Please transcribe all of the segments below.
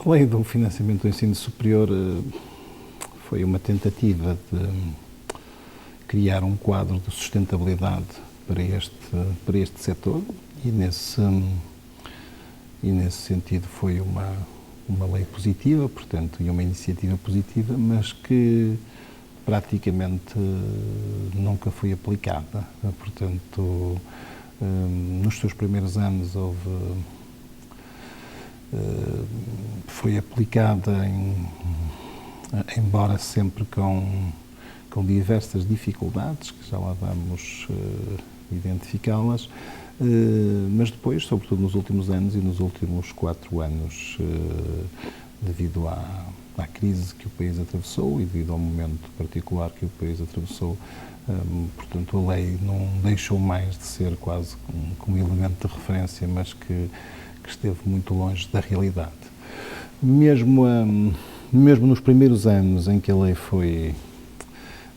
A lei do financiamento do ensino superior foi uma tentativa de criar um quadro de sustentabilidade para este setor e nesse sentido foi uma lei positiva, portanto, e uma iniciativa positiva, mas que praticamente nunca foi aplicada. Portanto, nos seus primeiros anos foi aplicada embora sempre com diversas dificuldades, que já lá vamos identificá-las, mas depois, sobretudo nos últimos anos e nos últimos 4 anos, devido à crise que o país atravessou e devido ao momento particular que o país atravessou, portanto, a lei não deixou mais de ser quase como elemento de referência, mas que esteve muito longe da realidade. Mesmo nos primeiros anos em que a lei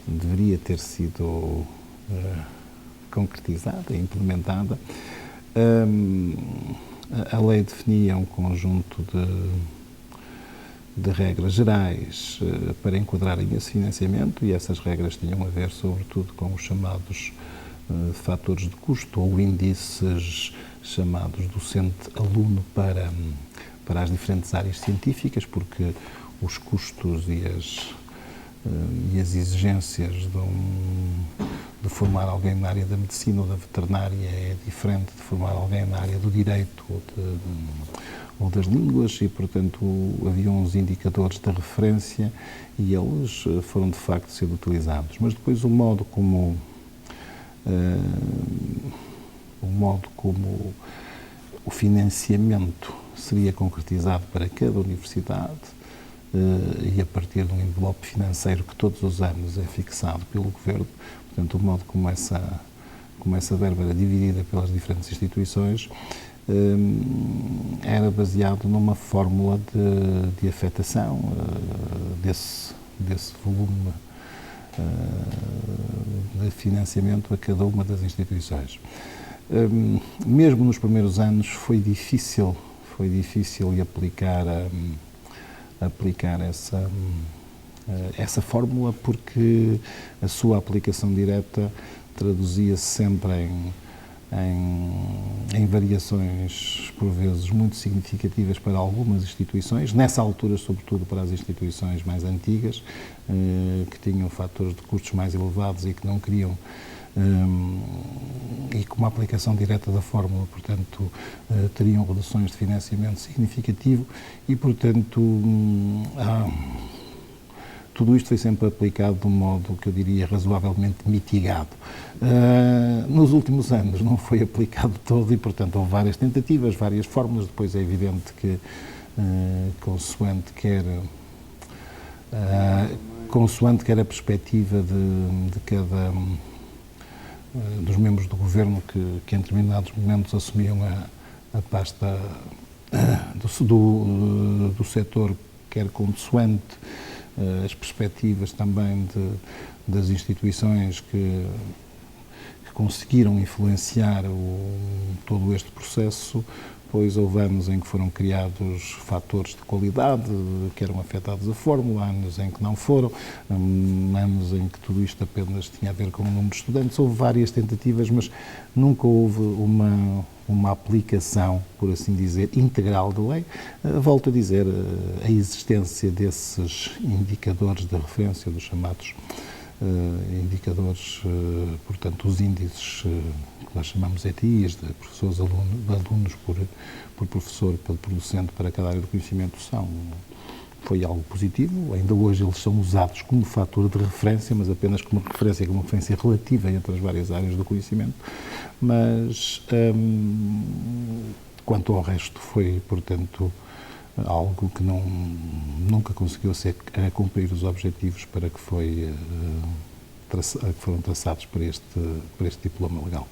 deveria ter sido concretizada e implementada, a lei definia um conjunto de regras gerais para enquadrarem esse financiamento e essas regras tinham a ver sobretudo com os chamados fatores de custo ou índices chamados docente-aluno para as diferentes áreas científicas, porque os custos e as exigências de formar alguém na área da medicina ou da veterinária é diferente de formar alguém na área do direito ou das línguas e, portanto, havia uns indicadores de referência e eles foram, de facto, sendo utilizados. Mas depois o modo como o financiamento seria concretizado para cada universidade e a partir de um envelope financeiro que todos os anos é fixado pelo Governo, portanto, o modo como essa verba era dividida pelas diferentes instituições era baseado numa fórmula de afetação desse volume de financiamento a cada uma das instituições. Mesmo nos primeiros anos foi difícil aplicar essa fórmula porque a sua aplicação direta traduzia-se sempre em variações, por vezes, muito significativas para algumas instituições, nessa altura, sobretudo para as instituições mais antigas, que tinham fatores de custos mais elevados e que não queriam, e com uma aplicação direta da fórmula, portanto, teriam reduções de financiamento significativo e, portanto, tudo isto foi sempre aplicado de um modo que eu diria razoavelmente mitigado. Nos últimos anos não foi aplicado todo e, portanto, houve várias tentativas, várias fórmulas. Depois é evidente que, consoante quer a perspectiva de cada dos membros do Governo que em determinados momentos assumiam a pasta do setor, quer consoante as perspectivas também das instituições que conseguiram influenciar todo este processo, pois houve anos em que foram criados fatores de qualidade que eram afetados a fórmula, anos em que não foram, anos em que tudo isto apenas tinha a ver com o número de estudantes. Houve várias tentativas, mas nunca houve uma aplicação, por assim dizer, integral da lei. Volto a dizer, a existência desses indicadores de referência, dos chamados indicadores, portanto, os índices que nós chamamos ETIs, de professores, alunos por professor, por docente para cada área do conhecimento, foi algo positivo. Ainda hoje eles são usados como fator de referência, mas apenas como referência relativa entre as várias áreas do conhecimento. Mas, quanto ao resto, foi, portanto, algo que nunca conseguiu cumprir os objetivos para que foram traçados para este diploma legal.